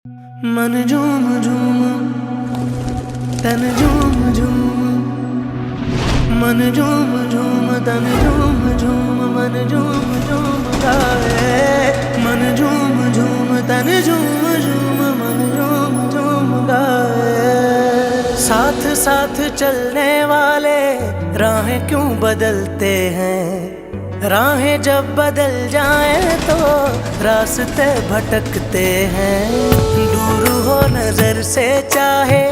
मन झूम झूम तन झूम झूम, मन झूम झूम तन झूम झूम, मन झूम झूम गाए। मन झूम झूम तन झूम झूम, मन झूम झूम गाए। साथ साथ चलने वाले राहें क्यों बदलते हैं, राहें जब बदल जाएं तो रास्ते भटकते हैं। दूर हो नजर से चाहे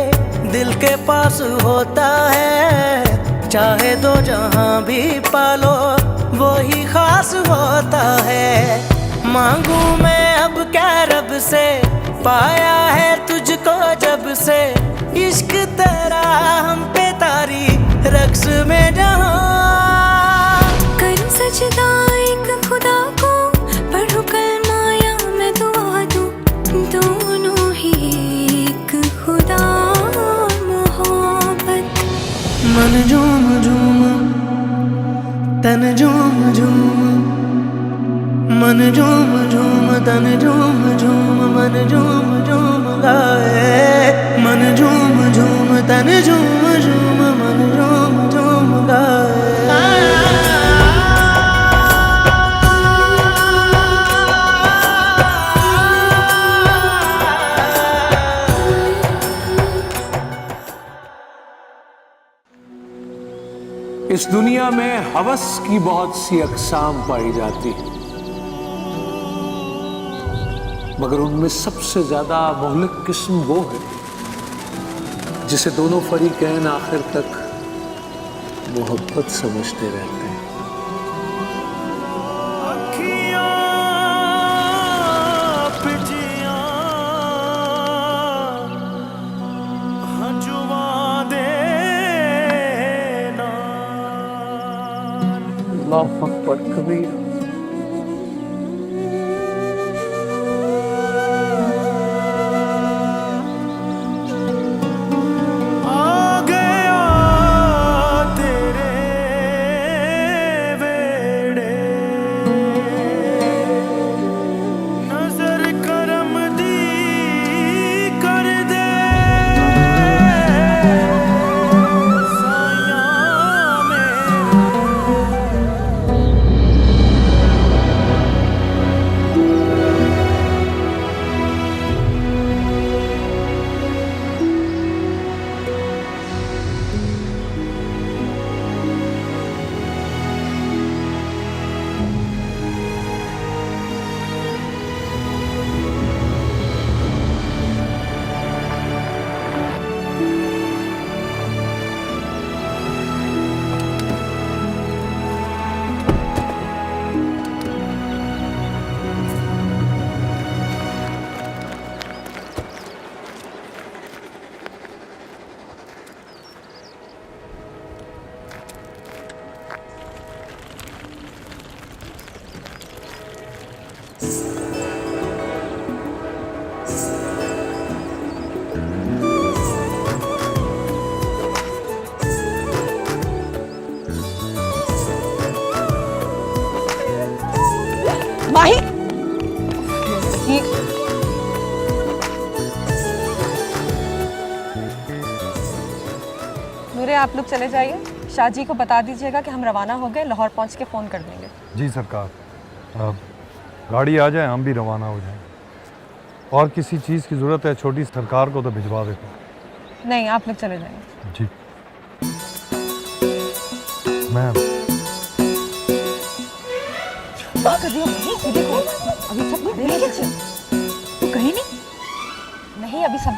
दिल के पास होता है, चाहे दो जहां भी पालो वो ही खास होता है। मांगू मैं अब क्या रब से, पाया है तुझको जब से, इश्क तेरा हम पे तारी रक्स में जहां। सजदा एक खुदा को पढ़ूं कलमा या मैं दुआ दूं, दोनों ही एक खुदा मोहब्बत। मन झूम झूम तन झूम झूम, मन झूम झूम तन झूम झूम, मन झूम झूम गाए। मन झूम झूम तन झूम झूम, मन झूम झूम गाए। इस दुनिया में हवस की बहुत सी अक़साम पाई जाती है, मगर उनमें सबसे ज्यादा मोहलिक किस्म वो है जिसे दोनों फरीकैन आखिर तक मोहब्बत समझते रहते हैं। अल्लाहु अकबर कबीर। आ गया तेरे वेड़े, नजर करम दी कर दे। सायां में माही, नूरे आप लोग चले जाइए, शाहजी को बता दीजिएगा कि हम रवाना हो गए, लाहौर पहुंच के फ़ोन कर देंगे। जी सरकार, गाड़ी आ जाए हम भी रवाना हो जाएं। और किसी चीज़ की ज़रूरत है छोटी सरकार को तो भिजवा देते। नहीं, आप लोग चले जाइए। जी मैम। कर रही हो? देखो अभी सब कहीं नहीं, अभी सब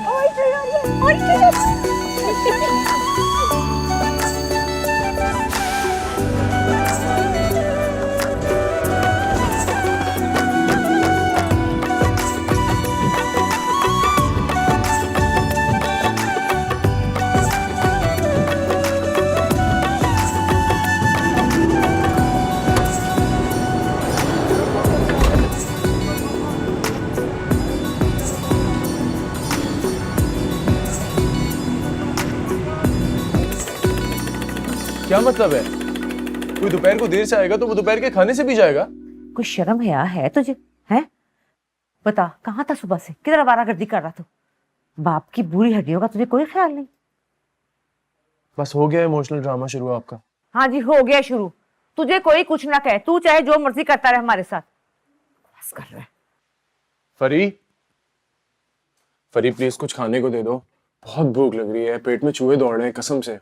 क्या मतलब है? कोई दोपहर को देर से आएगा तो वो दोपहर के खाने से भी जाएगा? कुछ शर्म हया है तुझे? हैं? बता कहाँ था सुबह से, किधर आवारागर्दी कर रहा था? बाप की बुरी हड्डियों का तुझे कोई ख्याल नहीं? बस हो गया इमोशनल ड्रामा शुरू आपका। हाँ जी, हो गया शुरू। तुझे कोई कुछ ना कहे, तू चाहे जो मर्जी करता रहे हमारे साथ। बस कर रहा है। फरी प्लीज कुछ खाने को दे दो, बहुत भूख लग रही है, पेट में चूहे दौड़ रहे हैं कसम से।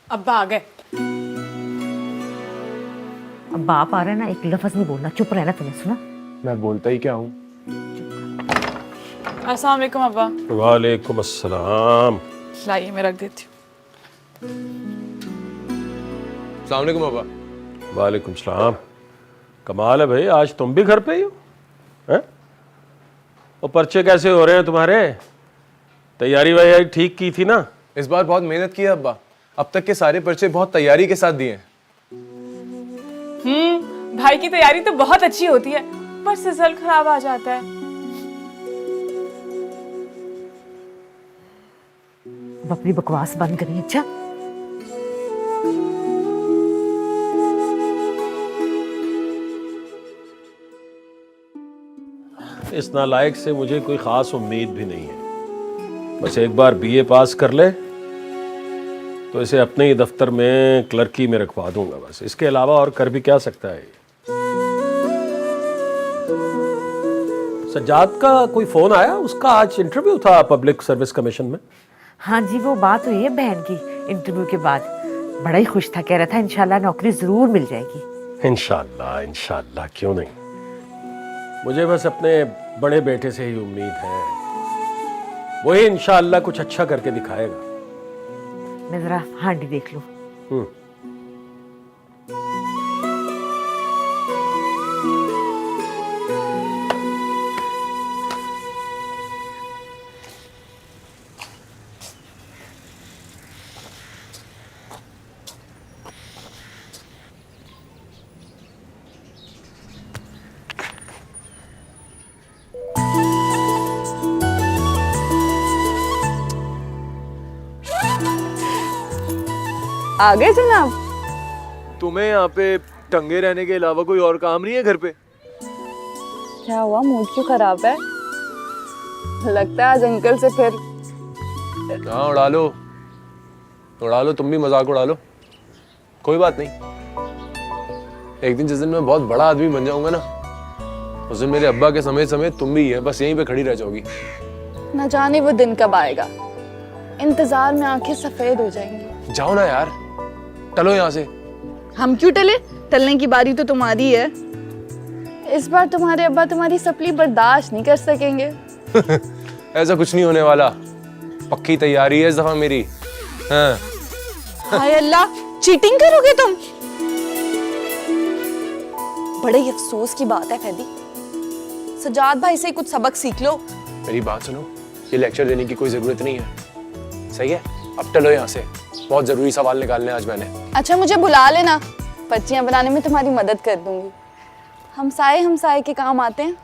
अब्बा आ गए। अब बाप आ रहे ना, एक लफ्ज नहीं बोलना, चुप रहना। तूने सुना? मैं बोलता ही क्या हूँ। अस्सलाम वालेकुम अब्बा। वालेकुम अस्सलाम। लाइए मैं रख देती हूँ। अस्सलाम वालेकुम अब्बा। वालेकुम सलाम। कमाल है भाई, आज तुम भी घर पे ही हो हैं? और पर्चे कैसे हो रहे हैं तुम्हारे? तैयारी वैयारी ठीक की थी ना? इस बार बहुत मेहनत की है अब्बा, अब तक के सारे पर्चे बहुत तैयारी के साथ दिए हैं। भाई की तैयारी तो बहुत अच्छी होती है, बस रिजल्ट खराब आ जाता है। अब अपनी बकवास बंद करिए। अच्छा इस नालायक से मुझे कोई खास उम्मीद भी नहीं है। बस एक बार बीए पास कर ले तो इसे अपने ही दफ्तर में क्लर्की में रखवा दूंगा, बस इसके अलावा और कर भी क्या सकता है। सज्जाद का कोई फोन आया? उसका आज इंटरव्यू था पब्लिक सर्विस कमीशन में। हाँ जी, वो बात हुई है बहन की इंटरव्यू के बाद। बड़ा ही खुश था, कह रहा था इंशाल्लाह नौकरी जरूर मिल जाएगी। इंशाल्लाह इंशाल्लाह, क्यों नहीं। मुझे बस अपने बड़े बेटे से ही उम्मीद है, वही इंशाल्लाह कुछ अच्छा करके दिखाएगा। मैं जरा हांडी देख लूं। आ गए जनाब। तुम्हें यहाँ पे टंगे रहने के अलावा कोई और काम नहीं है घर पे? क्या हुआ, मूड क्यों खराब है? लगता है आज अंकल से फिर। हाँ उड़ा लो, तुम भी मजाक उड़ा लो, कोई बात नहीं। एक दिन जिस दिन मैं बहुत बड़ा आदमी बन जाऊंगा ना, उस दिन मेरे अब्बा के समेत समेत तुम भी है, बस यहीं पे खड़ी रह जाओगी। न जाने वो दिन कब आएगा, इंतजार में आंखें सफेद हो जाएंगी। जाओ ना यार, टलो यहाँ से। हम क्यों टले? टलने की बारी तो तुम्हारी है। इस बार तुम्हारे अब्बा तुम्हारी सपली बर्दाश्त नहीं कर सकेंगे। ऐसा कुछ नहीं होने वाला, पक्की तैयारी है इस दफा मेरी। हाँ। हाय अल्लाह, चीटिंग करोगे तुम? बड़े ही अफसोस की बात है फैदी, सजाद भाई से कुछ सबक सीख लो। मेरी बात सुनो, ये लेक्चर देने की कोई जरूरत नहीं है, सही है? अब टलो यहाँ से, बहुत जरूरी सवाल निकालने आज मैंने। अच्छा मुझे बुला लेना, पर्चियां बनाने में तुम्हारी मदद कर दूंगी। हमसाए के काम आते हैं।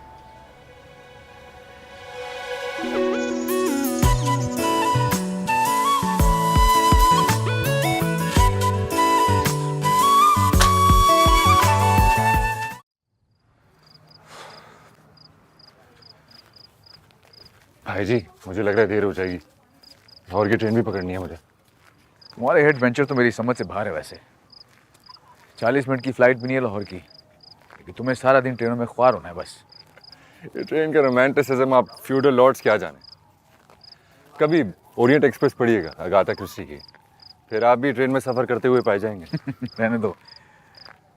भाई जी मुझे लग रहा है देर हो जाएगी, लाहौर की ट्रेन भी पकड़नी है मुझे। तुम्हारे हेड वेंचर तो मेरी समझ से बाहर है। वैसे 40 मिनट की फ्लाइट भी नहीं है लाहौर की, लेकिन तुम्हें सारा दिन ट्रेनों में ख्वार होना है बस। ये ट्रेन का रोमांटिसिज्म आप फ्यूडल लॉर्ड्स क्या जाने। कभी ओरिएंट एक्सप्रेस पढ़िएगा अगाथा क्रिस्टी की, फिर आप भी ट्रेन में सफ़र करते हुए पाए जाएंगे। रहने दो,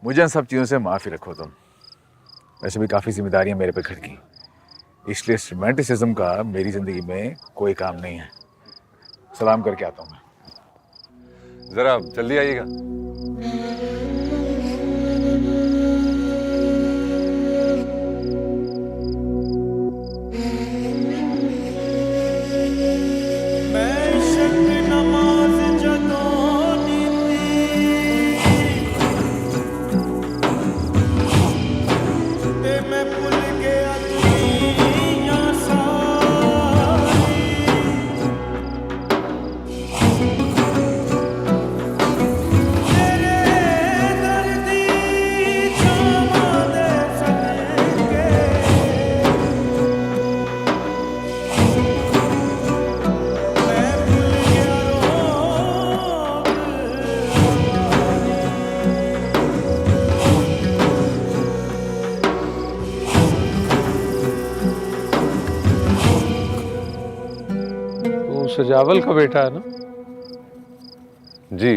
मुझे इन सब चीज़ों से माफ़ी रखो तुम। वैसे भी काफ़ी जिम्मेदारियाँ मेरे पे घर की, इसलिए रोमांटिसिज्म का मेरी ज़िंदगी में कोई काम नहीं है। सलाम करके आता हूँ मैं। ज़रा जल्दी आइएगा। सजावल का बेटा है ना? जी।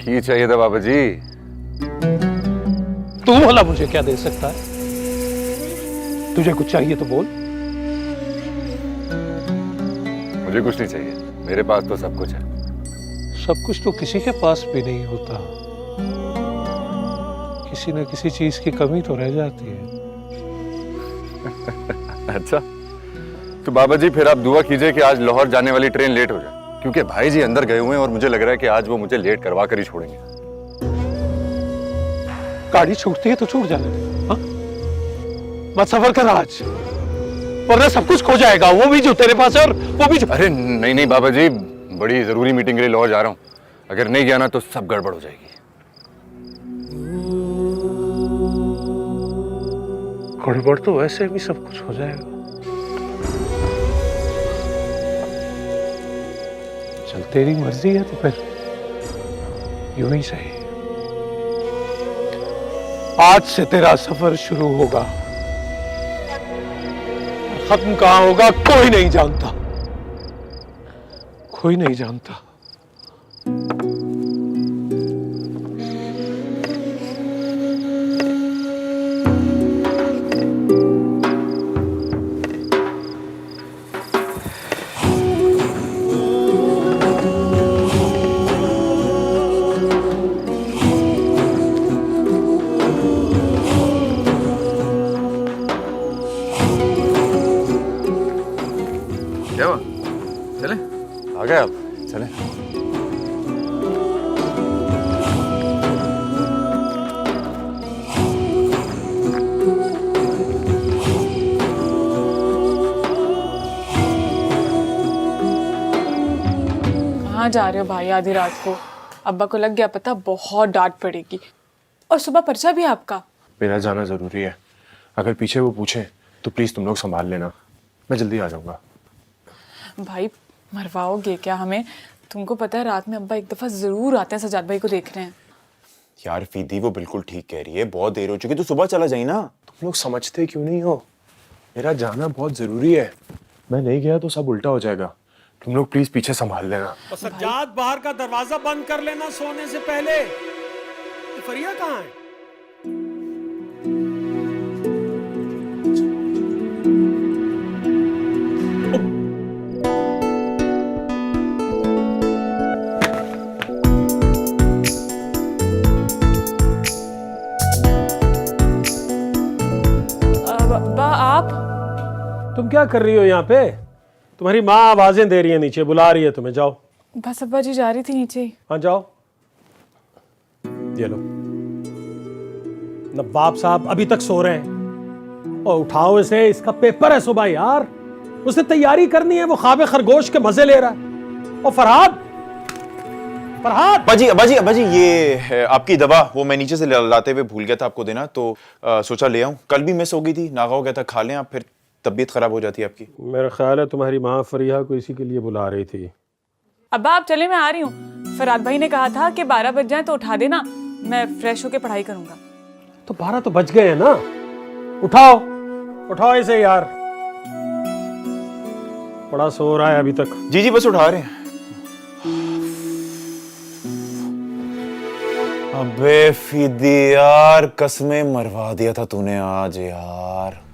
की चाहिए था बाबा जी? तू भला मुझे क्या दे सकता है? तुझे कुछ चाहिए तो बोल। मुझे कुछ नहीं चाहिए, मेरे पास तो सब कुछ है। सब कुछ तो किसी के पास भी नहीं होता, किसी न किसी चीज की कमी तो रह जाती है। अच्छा, तो बाबा जी फिर आप दुआ कीजिए कि आज लाहौर जाने वाली ट्रेन लेट हो जाए, क्योंकि भाई जी अंदर गए हुए हैं और मुझे लग रहा है कि आज वो मुझे लेट करवा कर ही छोड़ेंगे। गाड़ी छूटती है तो छूट जाने दे, हाँ? मत सफर कर आज, वरना सब कुछ खो जाएगा, वो भी जो तेरे पास है और वो भी जो... अरे नहीं नहीं बाबा जी, बड़ी जरूरी मीटिंग के लिए लाहौर जा रहा हूँ, अगर नहीं गया ना तो सब गड़बड़ हो जाएगी। गड़बड़ तो वैसे भी सब कुछ हो जाएगा। चल तेरी मर्जी है तो फिर यूं ही सही। आज से तेरा सफर शुरू होगा, खत्म कहां होगा कोई नहीं जानता, कोई नहीं जानता। क्या हुआ? चले? आ गए आप? चले। कहाँ जा रहे हो भाई आधी रात को? अब्बा को लग गया पता, बहुत डांट पड़ेगी। और सुबह पर्चा भी आपका। मेरा जाना जरूरी है, अगर पीछे वो पूछे तो प्लीज तुम लोग संभाल लेना, मैं जल्दी आ जाऊंगा। भाई मरवाओगे क्या हमें? तुमको पता है रात में अब्बा एक दफा जरूर आते हैं सजाद भाई को देखने। यार फीदी वो बिल्कुल ठीक कह रही है, बहुत देर हो चुकी, तो सुबह चला जाए ना। तुम लोग समझते क्यों नहीं हो, मेरा जाना बहुत जरूरी है, मैं नहीं गया तो सब उल्टा हो जाएगा। तुम लोग प्लीज पीछे संभाल लेना। सज्जाद बाहर का दरवाजा बंद कर लेना सोने से पहले। ये फरिया कहाँ है? अब्बा आप? तुम क्या कर रही हो यहाँ पे? तुम्हारी माँ आवाजें दे रही है नीचे, बुला रही है तुम्हें, जाओ। बस अब्बा जी जा रही थी नीचे। हाँ जाओ। ये लो, नवाब साहब अभी तक सो रहे हैं, और उठाओ इसे, इसका पेपर है सुबह यार, उसे तैयारी करनी है, वो ख्वाब खरगोश के मजे ले रहा है। और फरहाद, फरहाद। अब्बाजी ये है आपकी दवा, वो मैं नीचे से लाते हुए भूल गया था आपको देना, तो सोचा ले आऊं। कल भी मिस हो गई थी, नागा हो गया था, खा लें आप, फिर तबीयत खराब हो जाती है आपकी। मेरा ख्याल है तुम्हारी माँ फरिया को इसी के लिए बुला रही थी। अब्बा आप चले, मैं आ रही हूँ। फरहाद भाई ने कहा था कि 12 बज जाए तो उठा देना, मैं फ्रेश होके पढ़ाई करूंगा। तो 12 तो बज गए हैं ना, उठाओ उठाओ इसे यार, बड़ा सो रहा है अभी तक। जी बस उठा रहे हैं। अबे फिदी यार, कसमें मरवा दिया था तूने आज यार।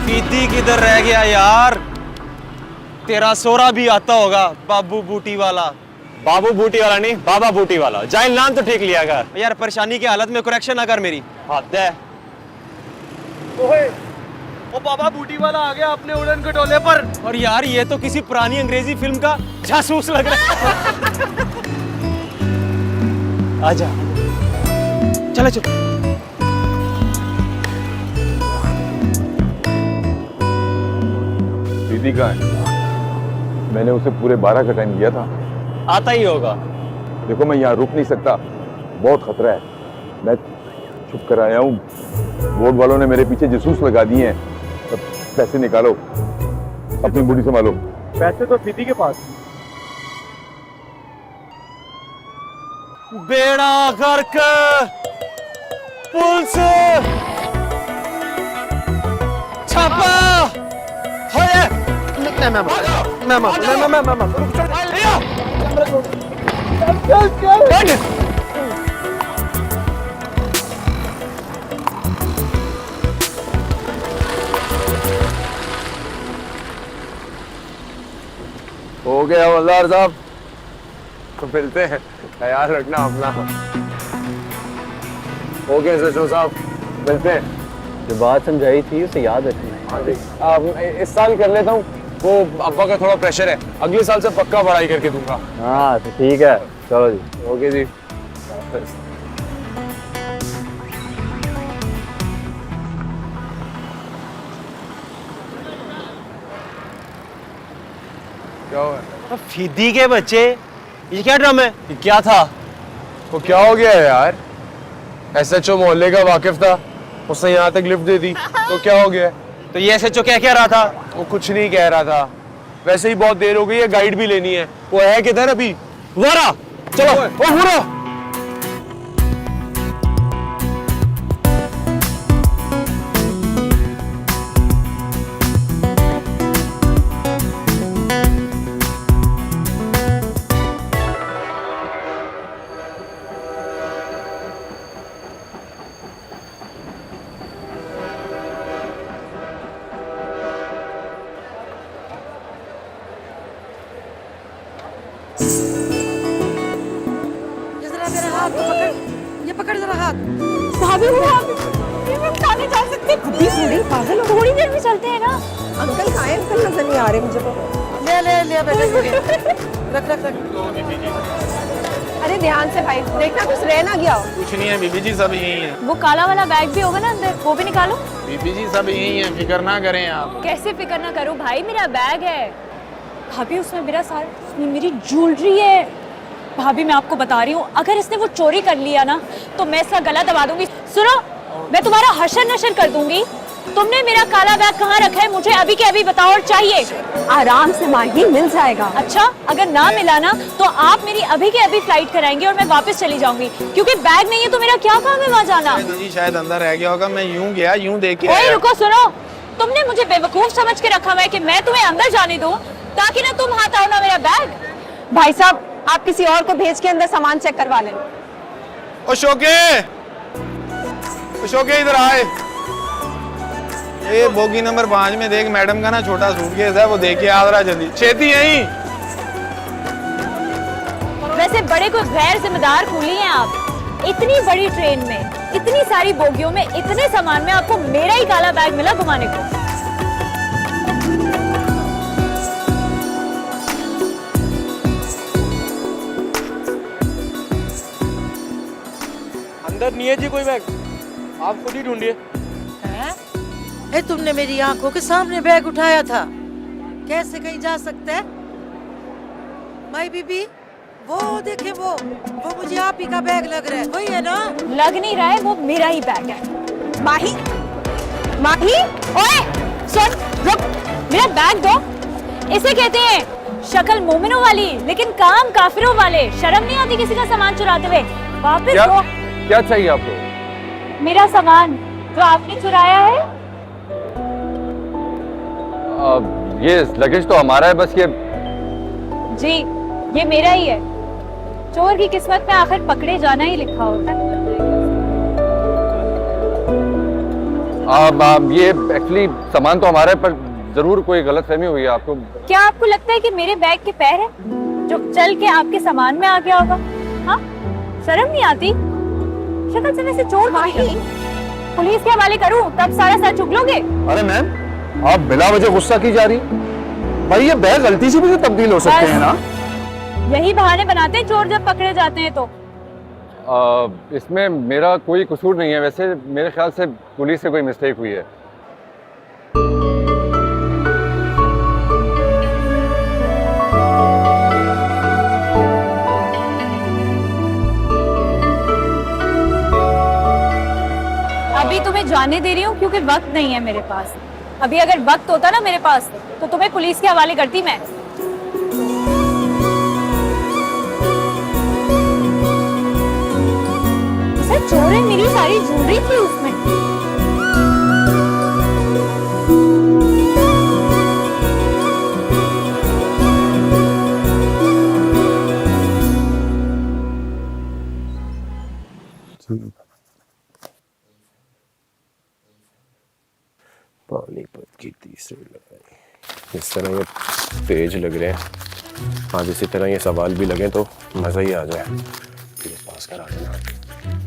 फीदी किधर रह गया यार? तेरा सोरा भी आता होगा, बाबू बूटी वाला। बाबू बूटी वाला नहीं, बाबा बूटी वाला। जाइल नाम तो ठीक लिया कर यार। परेशानी की हालत में करेक्शन ना कर मेरी। हद है। वो बाबा बूटी वाला आ गया अपने उड़न खटोले पर। और यार ये तो किसी पुरानी अंग्रेजी फिल्म का जासूस लग रहा है। आजा, चलो चलो। दीदी कहाँ है? मैंने उसे पूरे 12 का टाइम दिया था। आता ही होगा। देखो मैं यहाँ रुक नहीं सकता, बहुत खतरा है। मैं चुप कर आया हूँ। बोर्ड वालों ने मेरे पीछे जासूस लगा दिए हैं। तो पैसे निकालो, अपनी बूढ़ी संभालो। पैसे तो दीदी के पास। बेड़ा गर्क पुलिस छापा हो गया हवलदार साहब, तो मिलते हैं। ख्याल रखना अपना। हो गया सचो साहब, मिलते हैं। जो बात समझाई थी उसे याद रखना। अब इस साल कर लेता हूँ, वो अब्बा का थोड़ा प्रेशर है। अगले साल से पक्का पढ़ाई करके दूंगा। हाँ तो ठीक है, चलो जी। ओके जी। क्या हुआ? फीदी के बच्चे, ये क्या ड्रामा है? ये क्या था? वो क्या हो गया है यार? SHO मोहल्ले का वाकिफ था, उसने यहाँ तक लिफ्ट दे दी, तो क्या हो गया? तो ये SHO क्या कह रहा था? वो कुछ नहीं कह रहा था। वैसे ही बहुत देर हो गई है, गाइड भी लेनी है। वो है किधर अभी? वारा, चलो। ओ हुरा। भाभी नहीं जा सकते। पागल हो, थोड़ी देर में चलते हैं ना। अंकल कहाँ हैं? अंकल नजर नहीं आ रहे मुझे। ले बेटा, रख। अरे ध्यान से भाई, देखना कुछ रह ना गया हो। कुछ नहीं है बीबी जी, सब यही है। वो काला वाला बैग भी होगा ना अंदर, वो भी निकालो। बीबी जी सब यही है, फिक्र ना करें आप। कैसे फिक्र ना करो भाई, मेरा बैग है। भाभी उसमें मेरा सारा, उसमें मेरी ज्वेलरी है। भाभी मैं आपको बता रही हूँ, अगर इसने वो चोरी कर लिया ना तो मैं इसका गला दबा दूंगी। सुनो, मैं तुम्हारा हशर नशर कर दूंगी। तुमने मेरा काला बैग कहाँ रखा है मुझे अभी के अभी बताओ, और चाहिए। आराम से माही, मिल जाएगा। अच्छा, अगर ना मिला ना तो आप मेरी अभी के अभी फ्लाइट कराएंगे और मैं वापस चली जाऊंगी, क्योंकि बैग नहीं है तो मेरा क्या काम है वहाँ जाना। जी शायद अंदर रह गया होगा, मैं यूं गया यूं देख के आया। रुको, सुनो, तुमने मुझे बेवकूफ समझ के रखा हुआ है कि मैं तुम्हें अंदर जाने दूं ताकि ना तुम हाथ आओ ना मेरा बैग। भाई साहब, आप किसी और को भेज के अंदर सामान चेक करवा लें। शोके इधर आए। ये बोगी नंबर 5 में देख, मैडम का ना छोटा सूटकेस है, वो देखिए आ रहा जल्दी, छेती यहीं। वैसे बड़े कोई गैर जिम्मेदार कूली हैं आप। इतनी बड़ी ट्रेन में, इतनी सारी बोगियों में, इतने सामान में आपको मेरा ही काला बैग मिला घुमाने को। अंदर नहीं है जी कोई बैग, आप खुद ही ढूंढिए। तुमने मेरी आंखों के सामने बैग उठाया था, कैसे कहीं जा सकते हैं? माई बीबी, वो देखे, वो मुझे आप ही का बैग लग रहा है, वही है ना? लग नहीं रहा है, वो मेरा ही बैग है। माही, ओए सुन, रुक, मेरा बैग दो। इसे कहते हैं शक्ल मोमिनों वाली लेकिन काम काफिरों वाले। शर्म नहीं आती किसी का सामान चुराते हुए? वापस दो। क्या चाहिए आपको? मेरा सामान जो आपने चुराया है। ये लगेज तो हमारा है, बस ये। जी, ये मेरा ही है। चोर की किस्मत में आखिर पकड़े जाना ही लिखा होता है। ये एक्चुअली सामान तो हमारा है, पर जरूर कोई गलतफहमी हुई है आपको। क्या आपको लगता है कि मेरे बैग के पैर हैं? जो चल के आपके सामान में आ गया होगा? हाँ, शर्म नहीं आती? शक्ल से वैसे चोर नहीं। पुलिस के हवाले करूं तब सारा सच चुक लोगे? अरे मैम, आप बिला वजह गुस्सा की जा रही। भाई ये बैग गलती से भी तो तब्दील हो सकते हैं ना। यही बहाने बनाते हैं चोर जब पकड़े जाते हैं तो। इसमें मेरा कोई कसूर नहीं है। वैसे मेरे ख्याल से पुलिस से कोई मिस्टेक हुई है। अभी तुम्हें जाने दे रही हूँ क्योंकि वक्त नहीं है मेरे पास। अभी अगर वक्त होता ना मेरे पास तो तुम्हें पुलिस के हवाले करती मैं। सर चोर है, मेरी सारी ज्वेलरी थी उसमें। पानीपत की तीसरी लड़ाई। इस तरह ये पेज लग रहे हैं, आज इसी तरह ये सवाल भी लगे तो मज़ा ही आ जाए। प्लीज पास करा देना।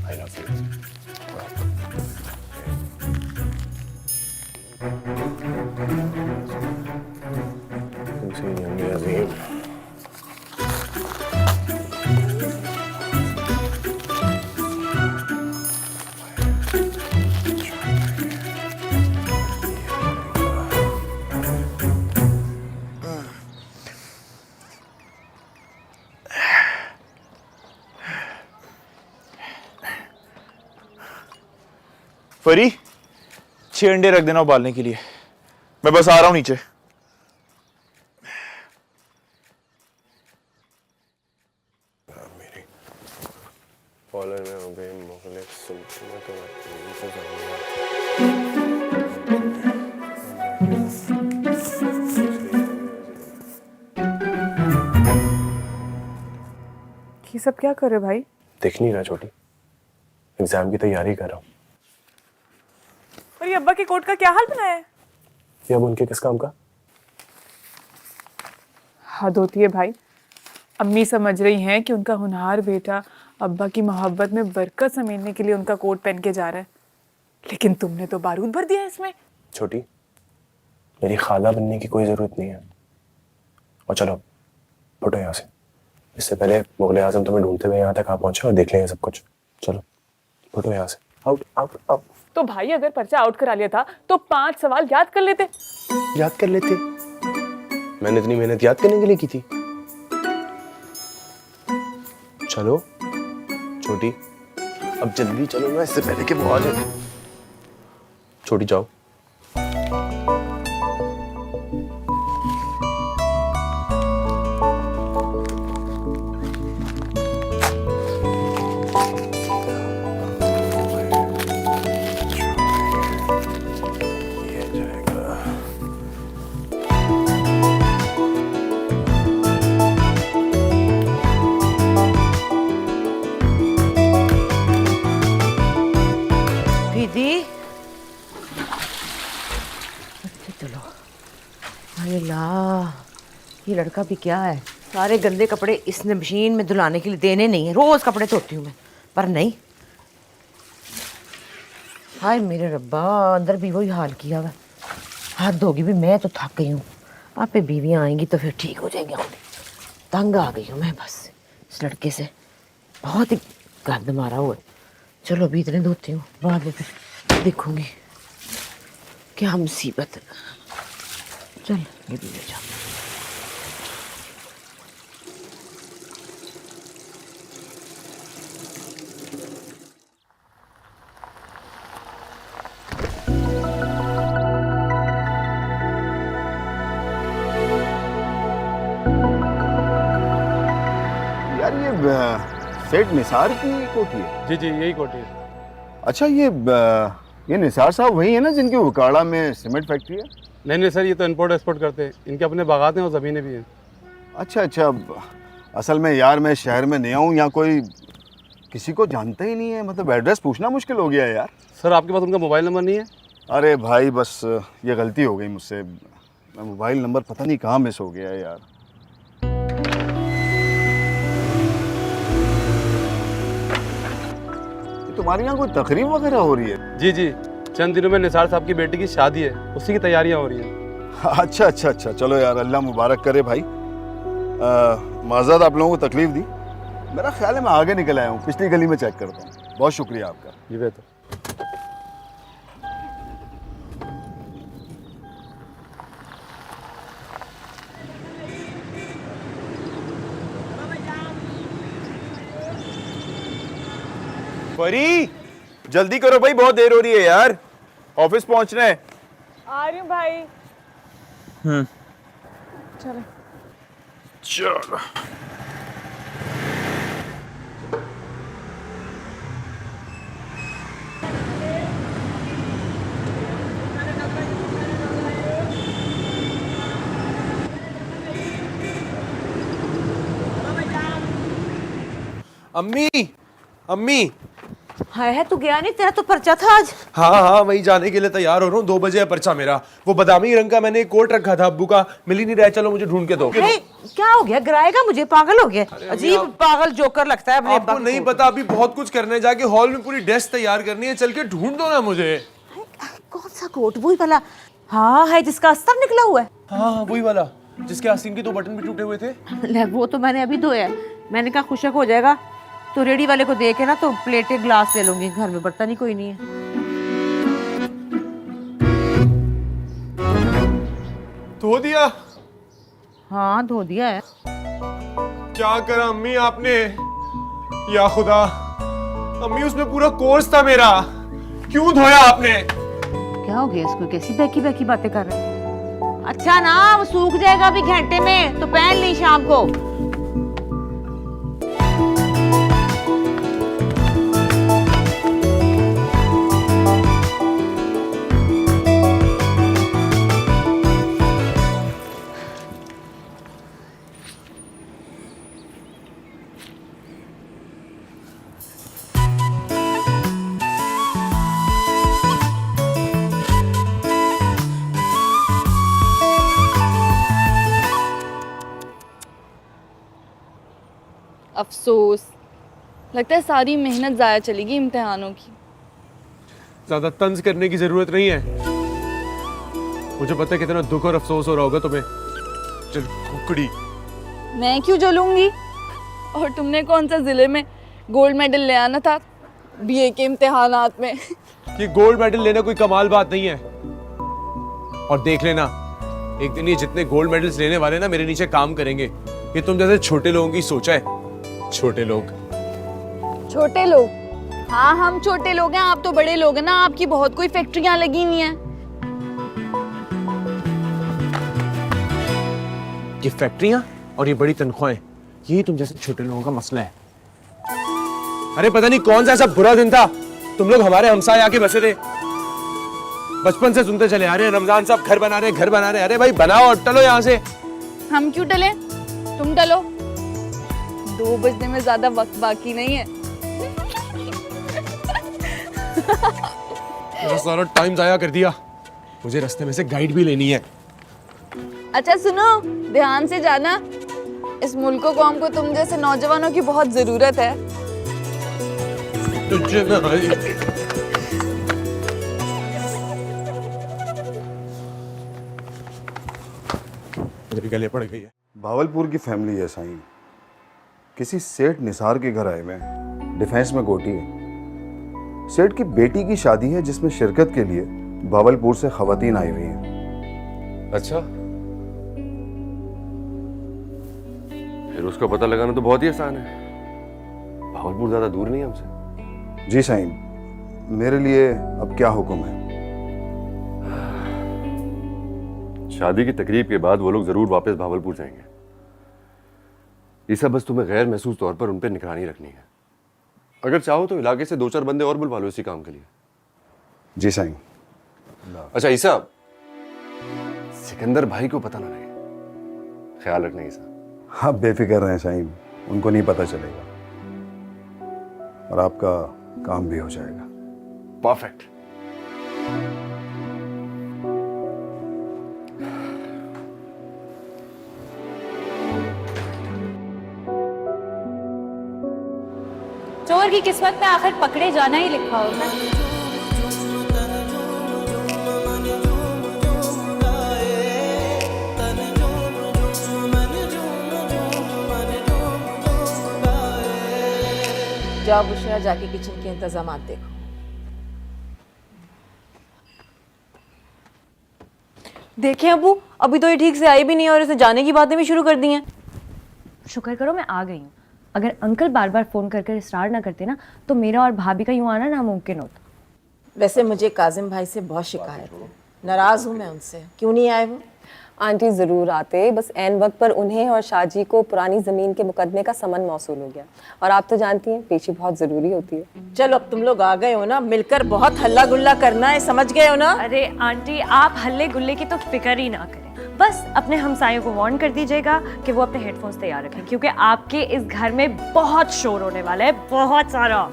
I love you. तुमसे यंग अजीम। फरी 6 अंडे रख देना उबालने के लिए, मैं बस आ रहा हूं नीचे। फॉलोअर में हो गए मुगलिक सुल्तानत ये सब क्या कर रहे भाई? देख नहीं रहा छोटी, एग्जाम की तैयारी कर रहा हूँ। और ये अब्बा के कोट का क्या हाल बनाया है? ये अब उनके किस काम का? हद होती है भाई। अम्मी समझ रही हैं कि उनका होनहार बेटा अब्बा की मोहब्बत में बरकत समेटने के लिए उनका कोट पहन के जा रहा है, लेकिन तुमने तो बारूद भर दिया इसमें। छोटी, मेरी खाला बनने की कोई जरूरत नहीं है। और चलो फुटो यहाँ से, इससे पहले मुगल आजम तुम्हें ढूंढते हुए यहाँ तक आ पहुंचे और देख लेंगे सब कुछ। चलो फुटो यहाँ से, आउट आउट आउट। तो भाई अगर पर्चा आउट करा लिया था तो 5 सवाल याद कर लेते। याद कर लेते? मैंने इतनी मेहनत याद करने के लिए की थी। चलो छोटी, अब जल्दी चलो ना, इससे पहले कि वो आ जाए। छोटी जाओ। दीदी चलो। अरे ला, ये लड़का भी क्या है, सारे गंदे कपड़े इसने मशीन में धुलाने के लिए देने नहीं है। रोज कपड़े धोती हूँ मैं, पर नहीं। हाय मेरे रब्बा, अंदर भी वही हाल किया हुआ। हाथ धोगी भी मैं तो थक गई हूँ। आप पे बीवियाँ आएंगी तो फिर ठीक हो जाएंगे। तंग आ गई हूँ मैं बस इस लड़के से, बहुत ही गंद मारा हुआ है। चलो अभी इतने धोती हूँ, बाद में फिर देखूंगी क्या मुसीबत है। चल ये भी ले जा। यार ये सेठ निसार की कोठी है? जी जी यही कोठी है। अच्छा ये निसार साहब वही है ना जिनकी उकाड़ा में सीमेंट फैक्ट्री है? नहीं नहीं सर, ये तो इंपोर्ट एक्सपोर्ट करते हैं, इनके अपने बागात हैं और ज़मीनें भी हैं। अच्छा अच्छा, असल में यार मैं शहर में नया हूँ, यहाँ कोई किसी को जानता ही नहीं है, मतलब एड्रेस पूछना मुश्किल हो गया है यार। सर आपके पास उनका मोबाइल नंबर नहीं है? अरे भाई बस ये गलती हो गई मुझसे, मोबाइल नंबर पता नहीं कहाँ मिस हो गया है यार। तुम्हारे यहाँ कोई तकरीब वगैरह हो रही है? जी जी, चंद दिनों में निसार साहब की बेटी की शादी है, उसी की तैयारियां हो रही हैं। अच्छा अच्छा अच्छा, चलो यार, अल्लाह मुबारक करे भाई। माज़रत आप लोगों को तकलीफ दी। मेरा ख्याल है मैं आगे निकल आया हूँ, पिछली गली में चेक करता हूँ। बहुत शुक्रिया आपका। जी बेहतर। परी जल्दी करो भाई, बहुत देर हो रही है यार, ऑफिस पहुंचना है। आ रही हूँ भाई। चलो चलो। अम्मी अम्मी। हाय है, तू गया नहीं? तेरा तो पर्चा था आज। हाँ हाँ, वही जाने के लिए तैयार हो रहा हूँ। 2 बजे है पर्चा मेरा। वो बादामी रंग का मैंने एक कोट रखा था अब्बू का, मिल ही नहीं रहा। चलो मुझे ढूंढ के दो। क्या हो गया? गिराएगा मुझे? पागल हो गया? अजीब पागल जोकर लगता है अपने अब्बा आपको नहीं पता, अभी बहुत कुछ करने जाके हॉल में पूरी ड्रेस तैयार करनी है। चल के ढूंढ दो ना मुझे। कौन सा कोट? वही वाला? हाँ है, जिसका अस्तर निकला हुआ है। हाँ वही वाला, जिसके आस्तीन के 2 बटन भी टूटे हुए थे। ले, वो तो मैंने अभी धोया। मैंने कहा खुशक हो जाएगा तो रेडी वाले को दे के ना तो प्लेटें ग्लास ले लूंगी, घर में बर्तन ही कोई नहीं है। धो दिया? हाँ धो दिया है। क्या करा अम्मी आपने? या खुदा अम्मी, उसमें पूरा कोर्स था मेरा, क्यों धोया आपने? क्या हो गया इसको? कैसी बहकी बहकी बातें कर रहे हैं? अच्छा ना, वो सूख जाएगा अभी घंटे में, तो पहन ली शाम को। अफसोस, लगता है सारी मेहनत ज़ाया चलेगी इम्तिहानों की। ज्यादा तंज करने की जरूरत नहीं है। मुझे पता है कितना दुख और अफसोस हो रहा होगा तुम्हें। चल कुकड़ी। मैं क्यों जलूंगी? और तुमने कौन सा जिले में गोल्ड मेडल ले आना था बीए के इम्तिहानात में? ये गोल्ड मेडल लेना कोई कमाल बात नहीं है। और देख लेना, एक दिन ये जितने गोल्ड मेडल्स लेने वाले ना मेरे नीचे काम करेंगे। ये तुम जैसे छोटे लोगों की सोचा है। छोटे लोग। छोटे लोग? हाँ हम छोटे लोग हैं, आप तो बड़े लोग हैं ना। आपकी बहुत कोई फैक्ट्रियां लगी हुई हैं। ये फैक्ट्रियां और ये बड़ी तनख्वाहें, यही तुम जैसे छोटे लोगों का मसला है। अरे पता नहीं कौन सा ऐसा बुरा दिन था, तुम लोग हमारे हमसाए आके बसे थे। बचपन से सुनते चले आ रहे हैं, रमजान साहब घर बना रहे हैं, घर बना रहे हैं। अरे भाई बनाओ और टलो यहाँ से। हम क्यों टले? तुम टलो। 2 बजने में ज्यादा वक्त बाकी नहीं है। मेरा सारा टाइम जाया कर दिया। मुझे रास्ते में से गाइड भी लेनी है। अच्छा सुनो, ध्यान से जाना। इस मुल्क को हमको तुम जैसे नौजवानों की बहुत जरूरत है। तुझे ना मेरी गले पड़ गई है। भावलपुर की फैमिली है साईं, किसी सेठ निसार के घर आए हुए हैं। डिफेंस में गोटी है। सेठ की बेटी की शादी है जिसमें शिरकत के लिए भावलपुर से खवातीन आई हुई हैं। अच्छा, फिर उसका पता लगाना तो बहुत ही आसान है। भावलपुर ज्यादा दूर नहीं है हमसे। जी साईं, मेरे लिए अब क्या हुक्म है? शादी की तकरीब के बाद वो लोग जरूर वापस भावलपुर जाएंगे। ईसा, बस तुम्हें गैर महसूस तौर पर उन पर निगरानी रखनी है। अगर चाहो तो इलाके से 2-4 बंदे और बुलवा लो इसी काम के लिए। जी साईं। अच्छा ईसा, सिकंदर भाई को पता ना लगे, ख्याल रखना ईसा। आप बेफिक्र रहें साईं, उनको नहीं पता चलेगा और आपका काम भी हो जाएगा। परफेक्ट। चोर की किस्मत में आखिर पकड़े जाना ही लिखा होता है। जाओ बुशरा, जाके किचन के इंतजामात देखो। देखें अबू, अभी तो ये ठीक से आई भी नहीं और इसे जाने की बातें भी शुरू कर दी हैं। शुक्र करो मैं आ गई हूँ। अगर अंकल बार बार फ़ोन कर इसरार ना करते ना तो मेरा और भाभी का यूँ आना नामुमकिन होता। वैसे मुझे काजिम भाई से बहुत शिकायत है, नाराज़ हूँ मैं उनसे। क्यों नहीं आए वो? आंटी ज़रूर आते, बस ऐन वक्त पर उन्हें और शाहजी को पुरानी ज़मीन के मुकदमे का समन मौसूल हो गया। और आप तो जानती हैं पेशी बहुत ज़रूरी होती है। चलो अब तुम लोग आ गए हो ना, मिलकर बहुत हल्ला गुल्ला करना है, समझ गए हो ना? अरे आंटी, आप हल्ले गुल्ले की तो फिक्र ही ना करें। बस अपने हमसायों को वार्न कर दीजिएगा कि वो अपने हेडफोन्स तैयार रखें, क्योंकि आपके इस घर में बहुत शोर होने वाला है, बहुत सारा।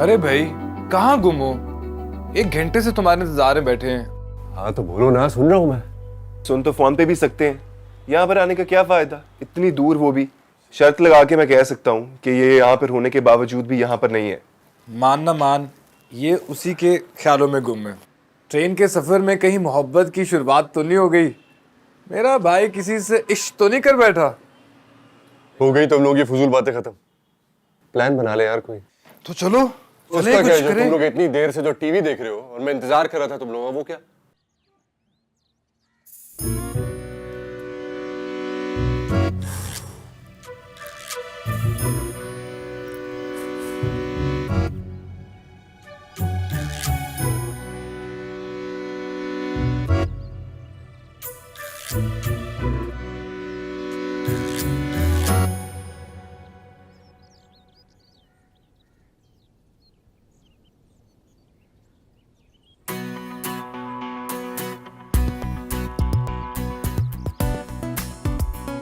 अरे भाई कहाँ गुम हो? 1 घंटे से तुम्हारे इंतजार में बैठे हैं। हाँ तो बोलो ना, सुन रहा हूँ मैं। सुन तो फोन पे भी सकते हैं, यहाँ पर आने का क्या फायदा? इतनी दूर, वो भी शर्त लगा के मैं कह सकता हूँ कि ये यहाँ पर होने के बावजूद भी यहाँ पर नहीं है। मान ना मान, ये उसी के ख्यालों में गुम है। ट्रेन के सफर में कहीं मोहब्बत की शुरुआत तो नहीं हो गई? मेरा भाई किसी से इश्क तो नहीं कर बैठा? हो गई तुम लोग ये फजूल बातें खत्म। प्लान बना ले यार कोई। तो चलो उसका क्या है, जो तुम लोग इतनी देर से जो टीवी देख रहे हो और मैं इंतजार कर रहा था तुम लोगों का, वो क्या?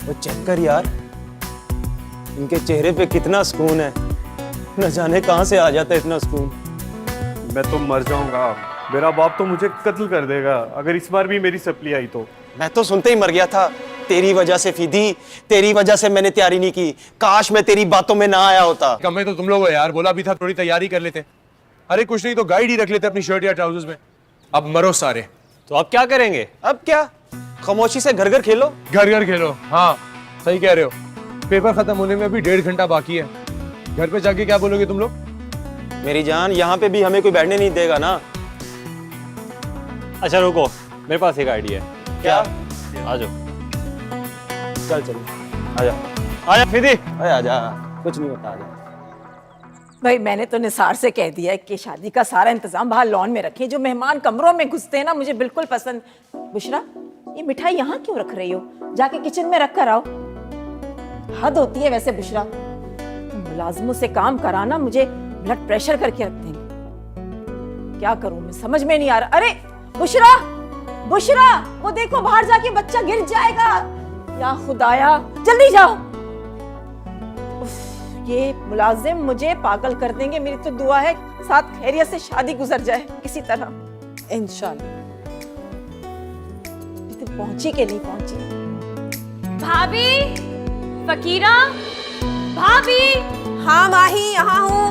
वो चेक कर यार, इनके चेहरे पे कितना सुकून है। न जाने कहां से आ जाता है इतना सुकून। मैं तो मर जाऊंगा, मेरा बाप तो मुझे कत्ल कर देगा अगर इस बार भी मेरी सप्ली आई तो। मैं तो सुनते ही मर गया था। तेरी वजह से फीदी, तेरी वजह से मैंने तैयारी नहीं की। काश मैं तेरी बातों में ना आया होता। कम तो तुम लोग हो यार, बोला भी था थोड़ी तैयारी कर लेते। अरे कुछ नहीं तो गाइड ही रख लेते अपनी शर्ट या ट्राउजर्स में। अब मरो सारे। तो अब क्या करेंगे? अब क्या, खामोशी से घर घर खेलो। घर घर खेलो, हाँ सही कह रहे हो। पेपर खत्म होने में अभी 1.5 घंटा बाकी है। घर पे जाके क्या बोलोगे तुम लोग? मेरी जान, यहाँ पे भी हमें कोई बैठने नहीं देगा ना। अच्छा रुको, मेरे पास एक आइडिया है। क्या? आ जाओ। चल चल, आजा आजा फीदी, आजा, कुछ नहीं होता, आजा। भाई मैंने तो निसार से कह दिया है कि शादी का सारा इंतजाम बाहर लॉन में रखें। जो मेहमान कमरों में घुसते हैं ना, मुझे बिल्कुल पसंद। बुशरा, ये मिठाई यहाँ क्यों रख रही हो? जाके किचन में रख कर आओ। हद होती है वैसे बुशरा, मुलाजिमों से काम कराना मुझे ब्लड प्रेशर करके रख देंगे। क्या करूं मैं, समझ में नहीं आ रहा। अरे बुशरा, बुशरा, वो देखो बाहर जाके बच्चा गिर जाएगा। या खुदाया, जल्दी जाओ। ये मुलाजिम मुझे पागल कर देंगे। मेरी तो दुआ है साथ खैरियत से शादी गुजर जाए किसी तरह, इंशाल्लाह। तो पहुंची के नहीं पहुंची? भाभी, फकीरा, भाभी। हाँ माही, यहाँ हूँ।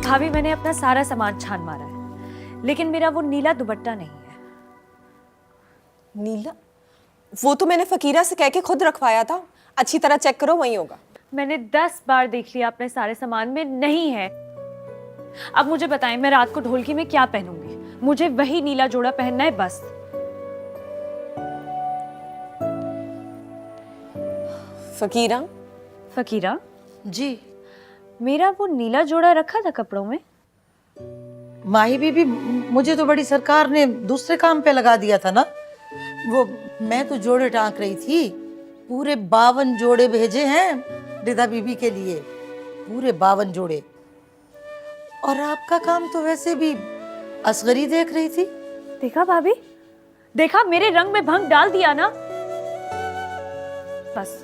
भाभी, मैंने अपना सारा सामान छान मारा है, लेकिन मेरा वो नीला दुपट्टा नहीं है। नीला? वो तो मैंने फकीरा से कह के खुद रखवाया था। अच्छी तरह चेक करो, वहीं होगा। मैंने 10 बार देख लिया, अपने सारे सामान में नहीं है। अब मुझे बताएं, मैं रात को ढोलकी में क्या पहनूंगी? मुझे वही नीला जोड़ा पहनना है बस। फकीरा? फकीरा जी, मेरा वो नीला जोड़ा रखा था कपड़ों में। माही बीबी, मुझे तो बड़ी सरकार ने दूसरे काम पे लगा दिया था ना। वो मैं तो जोड़े टांक रही थी। पूरे 52 जोड़े भेजे हैं रिदा बीबी के लिए, पूरे 52 जोड़े। और आपका काम तो वैसे भी असगरी देख रही थी। देखा भाभी, देखा, मेरे रंग में भंग डाल दिया ना। बस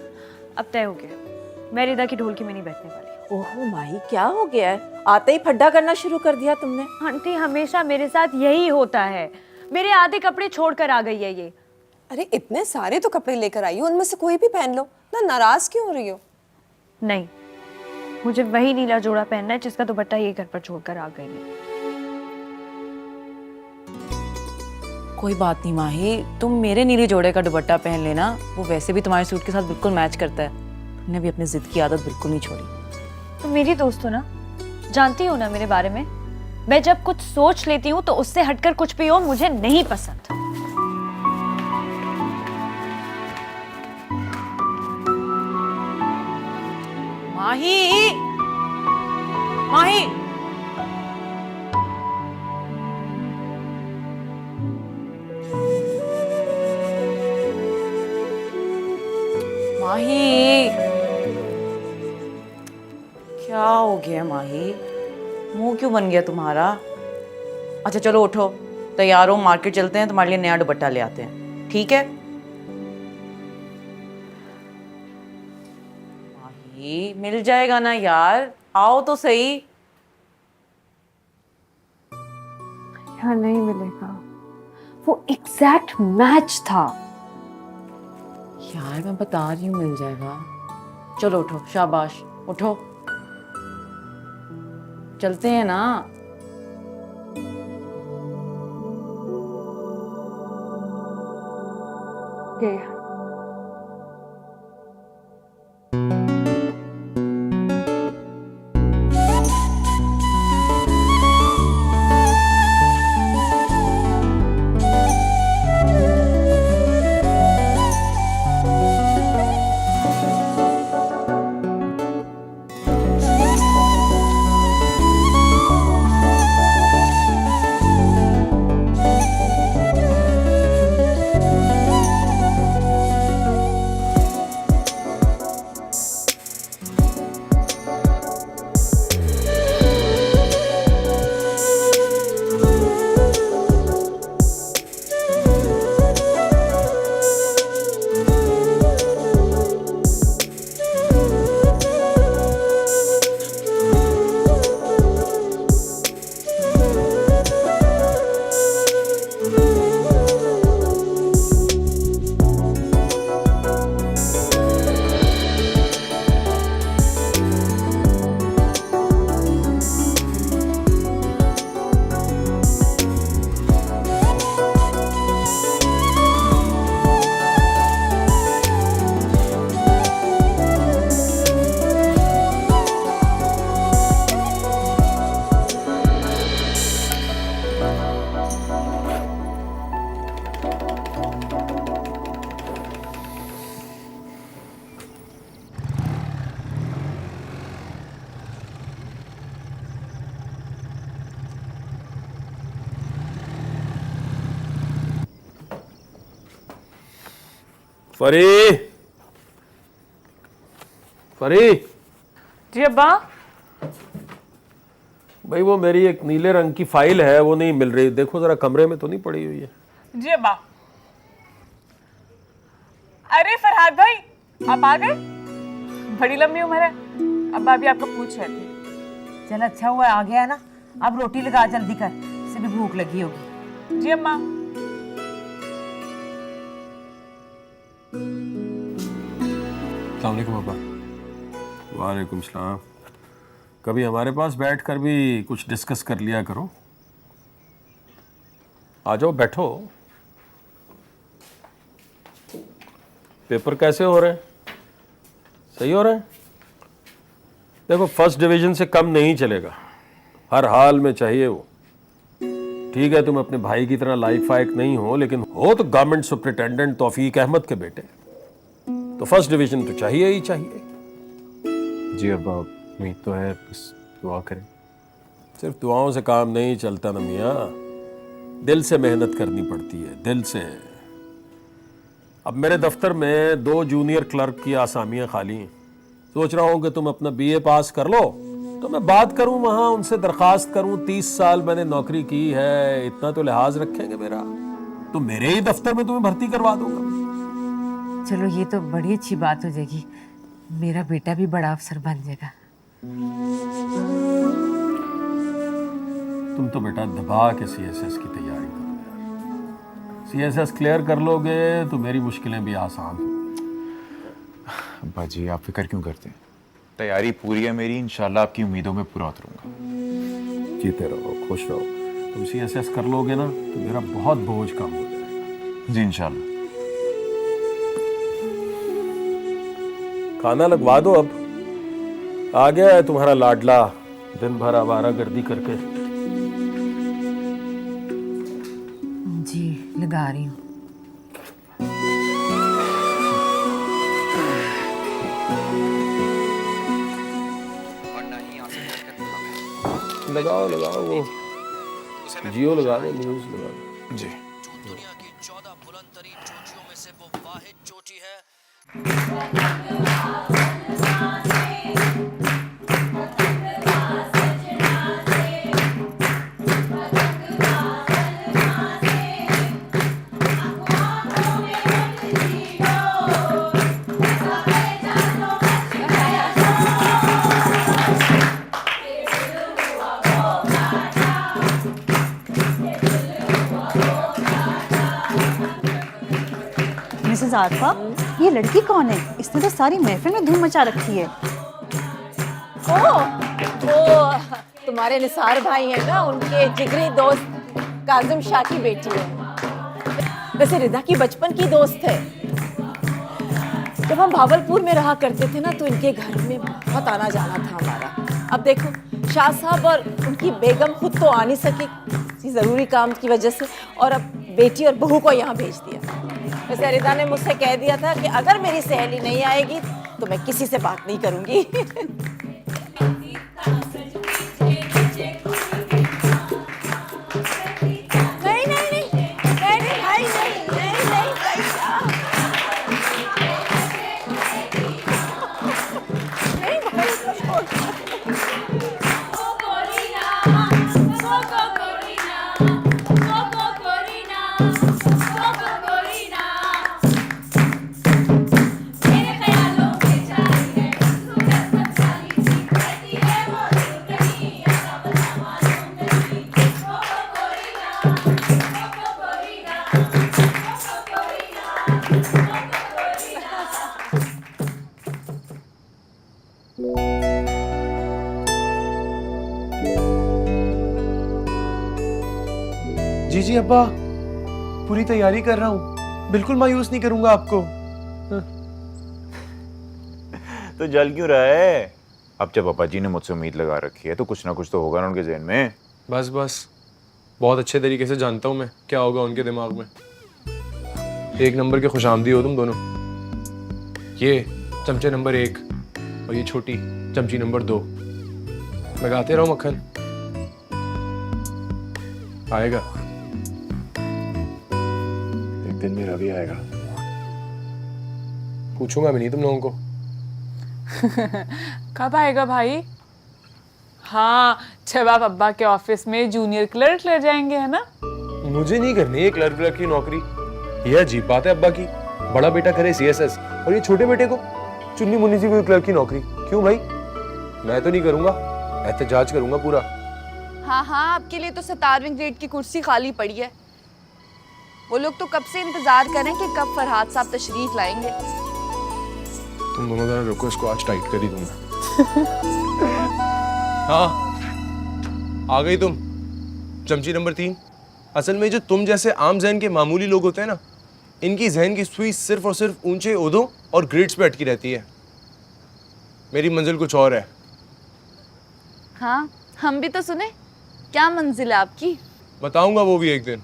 अब तय हो गया, मैं रिदा की ढोलकी में नहीं बैठने वाली। ओहो माही, क्या हो गया है? आते ही फड्डा करना शुरू कर दिया तुमने। आंटी हमेशा मेरे साथ यही होता है, मेरे आधे कपड़े छोड़ कर आ गई है ये। अरे इतने सारे तो कपड़े लेकर आई हो, उनमें से कोई भी पहन लो ना, नाराज क्यों हो रही हो? नहीं, मुझे वही नीला जोड़ा पहनना है जिसका दुपट्टा ये घर पर छोड़कर आ गई है। कोई बात नहीं माही, तुम मेरे नीले जोड़े का दुपट्टा पहन लेना, वो वैसे भी तुम्हारे सूट के साथ बिल्कुल मैच करता है। तुमने भी अपनी जिद की आदत बिल्कुल नहीं छोड़ी। तुम मेरी दोस्त हो ना, जानती हो ना मेरे बारे में। मैं जब कुछ सोच लेती हूँ तो उससे हटकर कुछ भी हो मुझे नहीं पसंद। माही, माही, माही, क्या हो गया माही? मुंह क्यों बन गया तुम्हारा? अच्छा चलो उठो, तैयार हो, मार्केट चलते हैं, तुम्हारे लिए नया दुपट्टा ले आते हैं, ठीक है? माही मिल जाएगा ना यार, आओ तो सही। यार नहीं मिलेगा, वो एग्जैक्ट मैच था। यार मैं बता रही हूँ मिल जाएगा। चलो उठो, शाबाश, उठो, चलते हैं ना। Okay. फरी, फरी। जी अब्बा। भाई वो मेरी एक नीले रंग की फाइल है, वो नहीं मिल रही, देखो जरा कमरे में तो नहीं पड़ी हुई है। जी अब्बा। अरे फरहाद भाई, आप आ गए? बड़ी लंबी उम्र है, अब्बा भी आपको पूछ रहे थे। चल अच्छा हुआ आ गया ना, अब रोटी लगा जल्दी कर, इसे भी भूख लगी होगी। जी अम्मा। अस्सलाम वालेकुम अब्बा। वालेकुम सलाम। कभी हमारे पास बैठकर भी कुछ डिस्कस कर लिया करो। आ जाओ, बैठो। पेपर कैसे हो रहे हैं? सही हो रहे हैं? देखो, फर्स्ट डिवीजन से कम नहीं चलेगा, हर हाल में चाहिए वो। ठीक है, तुम अपने भाई की तरह लायक फायक नहीं हो, लेकिन हो तो गवर्नमेंट सुपरिटेंडेंट तौफीक अहमद के बेटे, तो फर्स्ट डिवीजन तो चाहिए ही चाहिए। जी अब्बा, उम्मीद तो है, बस दुआ करें। सिर्फ दुआओं से काम नहीं चलता ना मियाँ, दिल से मेहनत करनी पड़ती है, दिल से। अब मेरे दफ्तर में 2 जूनियर क्लर्क की आसामियाँ खाली हैं। सोच रहा हूँ कि तुम अपना BA पास कर लो तो मैं बात करूँ वहाँ, उनसे दरख्वास्त करूँ। 30 साल मैंने नौकरी की है, इतना तो लिहाज रखेंगे मेरा, तो मेरे ही दफ्तर में तुम्हें भर्ती करवा दूंगा। चलो ये तो बड़ी अच्छी बात हो जाएगी, मेरा बेटा भी बड़ा अफसर बन जाएगा। तुम तो बेटा दबा के सीएसएस की तैयारी करो। सीएसएस क्लियर कर लोगे तो मेरी मुश्किलें भी आसान हो। अब्बा जी आप फिक्र क्यों करते हैं? तैयारी पूरी है मेरी, इंशाल्लाह आपकी उम्मीदों में पूरा उतरूंगा। जीते रहो, खुश रहो। तुम सीएसएस कर लोगे ना तो मेरा बहुत बोझ कम हो जाएगा। जी इंशाल्लाह। खाना लगवा दो अब। आ गया है तुम्हारा लाडला, दिन भर आवारागर्दी करके। जी लगा रही हूँ। लगाओ लगाओ, वो जियो लगा दो, न्यूज़ लगा दो। जी। दुनिया की 14 बुलंद तरीन चोटियों में से वो वाहिद चोटी है। मिसेस आरफा, ये लड़की कौन है? इसने तो सारी महफिल में धूम मचा रखी है। वो तुम्हारे निसार भाई हैं ना, उनके जिगरी दोस्त काजिम शाह की बेटी है। वैसे रिदा की बचपन की दोस्त है। जब हम भावलपुर में रहा करते थे ना तो इनके घर में बहुत आना जाना था हमारा। अब देखो शाह साहब और उनकी बेगम खुद तो आ नहीं सकी किसी ज़रूरी काम की वजह से, और अब बेटी और बहू को यहाँ भेज दिया। वैसे रिदा ने मुझसे कह दिया था कि अगर मेरी सहेली नहीं आएगी तो मैं किसी से बात नहीं करूँगी। जी जी अब्बा, पूरी तैयारी कर रहा हूँ, बिल्कुल मायूस नहीं करूंगा आपको। तो जल क्यों रहा है? अब जब पापा जी ने मुझसे उम्मीद लगा रखी है तो कुछ ना कुछ तो होगा ना उनके ज़हन में। बस बस, बहुत अच्छे तरीके से जानता हूँ मैं क्या होगा उनके दिमाग में। एक नंबर के खुशामदी हो तुम दोनों। ये चमचे नंबर 1 और ये छोटी चमची नंबर 2। लगाते रहो मक्खन, आएगा एक दिन मेरा भी आएगा। पूछूंगा भी नहीं तुम लोगों को। कब आएगा भाई? हाँ, जब आप अब्बा के ऑफिस में जूनियर क्लर्क लग जाएंगे, है ना? मुझे नहीं करनी है क्लर्क की नौकरी। यह अजीब बात है अब्बा की, बड़ा बेटा करे सीएसएस और ये छोटे बेटे को चुन्नी मुन्नी सी कोई क्लर्क की नौकरी। क्यों भाई? मैं तो नहीं करूंगा, एहतजाज करूंगा पूरा। हाँ हाँ, आपके लिए तो 17वें ग्रेड की कुर्सी खाली पड़ी है। वो लोग तो कब से इंतजार करें कि कब फरहाद साहब तशरीफ लाएंगे। तुम दोनों जरा रुको, इसको आज टाइट कर ही दूंगा। हाँ, आ गई तुम, चमची नंबर 3। असल में जो तुम जैसे आम जहन के मामूली लोग होते हैं ना, इनकी जहन की सुई सिर्फ और सिर्फ ऊंचे ओहदों और ग्रेड्स पे अटकी रहती है। मेरी मंजिल कुछ और है। हाँ, हम भी तो सुने। क्या मंजिल है आपकी? बताऊंगा वो भी एक दिन।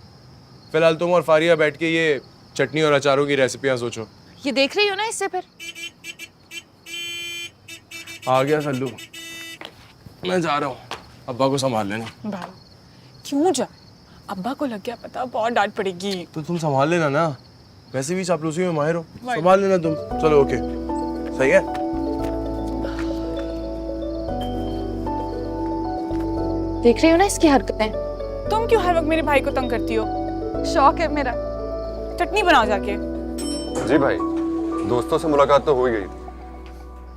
फिलहाल तुम और फारिया बैठ के ये चटनी और अचारों की रेसिपियां सोचो। ये देख रही हो ना इससे फिर? आ गया सल्लू, मैं जा रहा हूँ, अब्बा को संभाल लेना। भाई क्यों जा? अब्बा को लग गया पता, बहुत डांट पड़ेगी। तो तुम संभाल लेना ना, वैसे भी चापलूसी में माहिर हो, संभाल लेना तुम। चलो ओके, सही है। देख रही हो ना इसकी हरकतें? तुम क्यों हर वक्त मेरे भाई को तंग करती हो? शौक है मेरा। चटनी बनाओ जाके। जी भाई, दोस्तों से मुलाकात तो हो ही गई।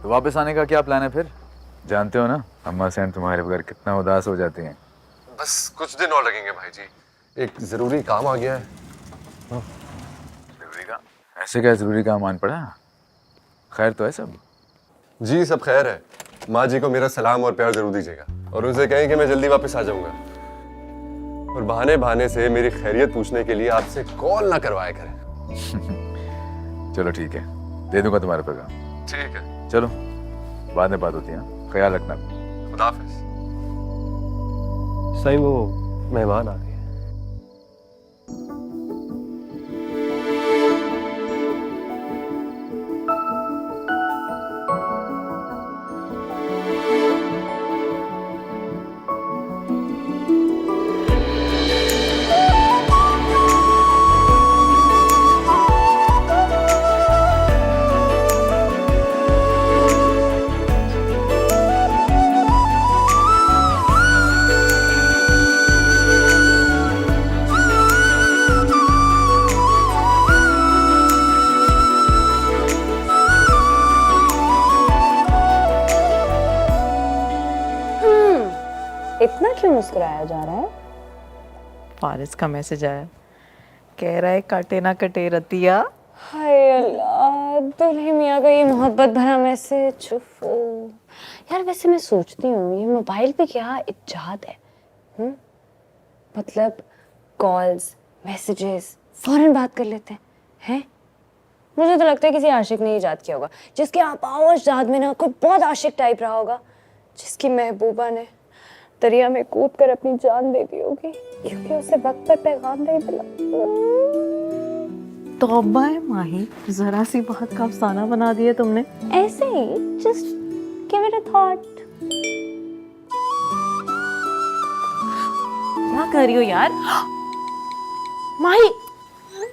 तो वापस आने का क्या प्लान है फिर? जानते हो ना अम्मा सेन तुम्हारे बगैर कितना उदास हो जाती हैं। बस कुछ दिन और लगेंगे भाई जी, एक जरूरी काम आ गया है। जरूरी काम? ऐसे क्या जरूरी काम आन पड़ा? खैर तो है सब? जी सब खैर है। माँ जी को मेरा सलाम और प्यार जरूर दीजिएगा और उनसे कहें कि मैं जल्दी वापस आ जाऊंगा। और बहाने बहाने से मेरी खैरियत पूछने के लिए आपसे कॉल ना करवाया करें। चलो ठीक है, दे दूंगा तुम्हारा पैगाम। ठीक है, चलो बाद में बात होती है, ख्याल रखना। खुदा हाफिज। सही वो मेहमान आ गए। इतना क्यों मुस्कुराया जा रहा है? फारिस का मैसेज आया, कह रहा है काटे ना कटे रतिया। हाय अल्लाह, दुल्हे मियाँ का ये मोहब्बत भरा मैसेज। यार वैसे मैं सोचती हूँ ये मोबाइल पे क्या इजाद है। मतलब कॉल्स मैसेजेस फौरन बात कर लेते हैं। मुझे तो लगता है किसी आशिक ने इजाद किया होगा, जिसके आपावजात में ना कोई बहुत आशिक टाइप रहा होगा, जिसकी महबूबा ने दरिया में कूद कर अपनी जान दे दी होगी क्योंकि उसे वक्त पर पैगाम नहीं मिला। तौबा है माही, जरा सी बात का अफसाना बना दिया तुमने। ऐसे ही just give it a thought. क्या कर रही हो यार? माही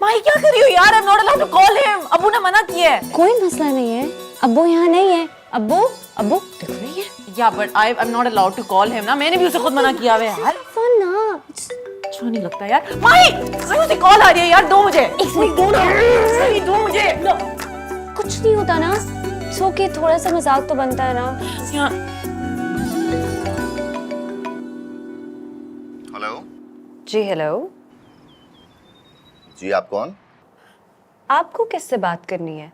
माही क्या कर रही हो यार? I am not allowed to call him. अब्बू ने मना किया है। कोई मसला नहीं है, अब्बू यहाँ नहीं है। अब्बू अब्बू देखो नहीं है। Yeah but I am not allowed to call him ना। मैंने भी उसे खुद मना किया है यार। फन ना अच्छा नहीं लगता यार। माही मुझे कॉल आ रही है यार, दो मुझे। एक मिनट दो ना, दो मुझे। कुछ नहीं होता ना, सो के थोड़ा सा मजाक तो बनता है ना। हेलो जी हेलो। जी आप कौन? आपको किससे बात करनी है?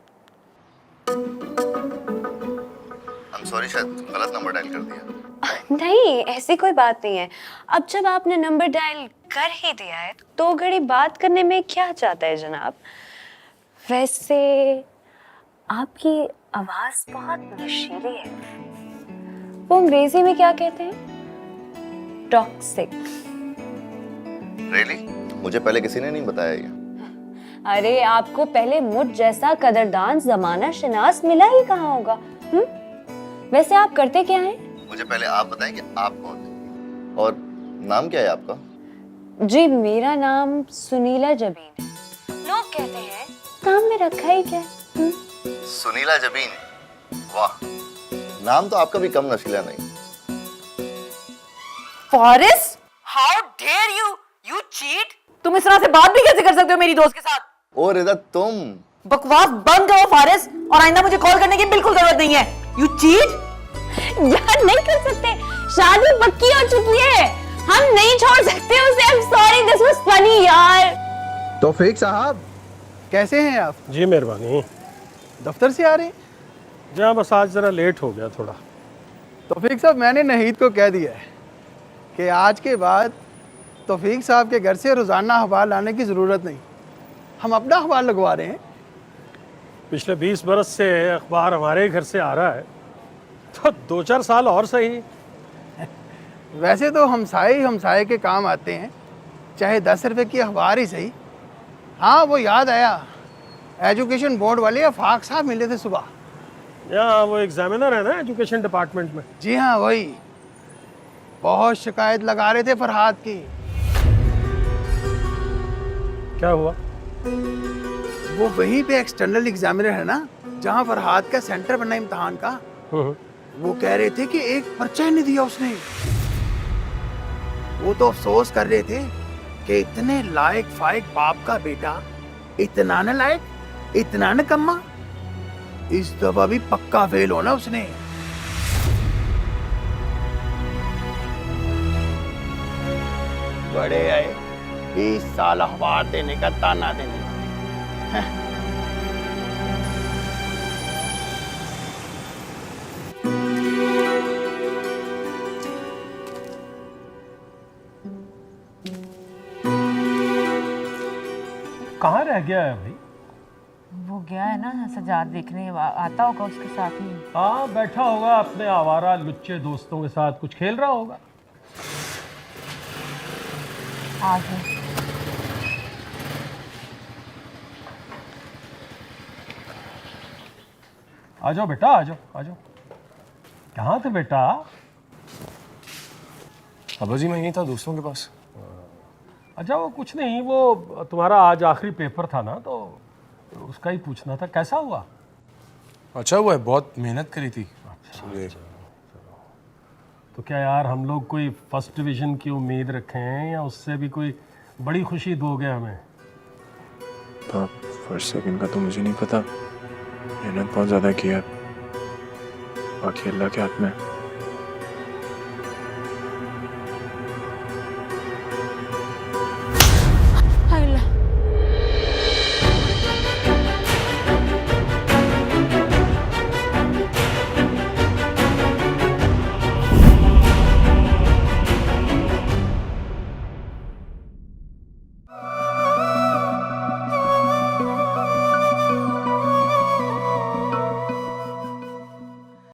सॉरी शायद गलत नंबर डायल कर दिया। नहीं ऐसी कोई बात नहीं है। अब जब आपने नंबर डायल कर ही दिया है तो घड़ी बात करने में क्या चाहता है जनाब? वैसे आपकी आवाज बहुत नशीली है। वो अंग्रेजी में क्या कहते हैं? टॉक्सिक। रियली? मुझे पहले किसी ने नहीं बताया ये। अरे आपको पहले मुझ जैसा कदरदान जमाना शनास मिला ही कहाँ होगा? वैसे आप करते क्या हैं? मुझे पहले आप बताएं कि आप कौन हैं और नाम क्या है आपका? जी मेरा नाम सुनीला जबीन है। लोग कहते हैं नाम में रखा ही क्या? सुनीला जबीन? वाह, नाम तो आपका भी कम नशीला नहीं। Faris, how dare you, you cheat. तुम इस तरह से बात भी कैसे कर सकते हो मेरी दोस्त के साथ? ओ रिदा तुम। बकवास बंद करो फारिस, और आइंदा मुझे कॉल करने की बिल्कुल जरूरत नहीं है। You cheat. यार नहीं कर सकते, शादी पक्की हो चुकी है, हम नहीं छोड़ सकते उसे। I am sorry, this was funny यार। तौफीक साहब कैसे हैं आप? जी मेहरबानी। दफ्तर से आ रहे हैं? जहाँ बस आज ज़रा लेट हो गया थोड़ा। तौफीक साहब मैंने नहीद को कह दिया है कि आज के बाद तौफीक साहब के घर से रोज़ाना अखबार लाने की ज़रूरत नहीं, हम अपना अखबार लगवा रहे हैं। पिछले 20 बरस से अखबार हमारे घर से आ रहा है, तो 2-4 साल और सही। वैसे तो हमसाए के काम आते हैं, चाहे 10 रुपए की अखबार ही सही। हाँ वो याद आया, एजुकेशन बोर्ड वाले अफाक साहब मिले थे सुबह। यहाँ वो एग्जामिनर है ना एजुकेशन डिपार्टमेंट में? जी हाँ वही, बहुत शिकायत लगा रहे थे फरहाद की। क्या हुआ? वो वहीं पे एक्सटर्नल एग्जामिनर है ना जहाँ फरहाद का सेंटर बना इम्तिहान का, वो कह रहे थे कि एक पर्चा नहीं दिया उसने। वो तो अफसोस कर रहे थे कि इतने लायक फायक बाप का बेटा इतना न लायक, इतना न कम्मा। इस दफा भी पक्का फेल होना उसने। बड़े आए 20 साल अखबार देने का ताना देने वाले हैं। कहाँ रह गया है भाई? वो गया है ना सजाद देखने, आता होगा उसके साथ ही। हाँ, बैठा होगा अपने आवारा लुच्चे दोस्तों के साथ, कुछ खेल रहा होगा। आगे आ जाओ बेटा, आ जाओ आ जाओ। कहाँ थे बेटा? अब्बा जी मैं यहीं था दोस्तों के पास। अच्छा वो कुछ नहीं, वो तुम्हारा आज आखिरी पेपर था ना, तो उसका ही पूछना था, कैसा हुआ? अच्छा हुआ है, बहुत मेहनत करी थी। तो क्या यार हम लोग कोई फर्स्ट डिवीज़न की उम्मीद रखे हैं या उससे भी कोई बड़ी खुशी दोगे हमें? फर्स्ट सेकंड का तो मुझे नहीं पता, मेहनत बहुत ज़्यादा किया, बाकी अल्लाह के हाथ में।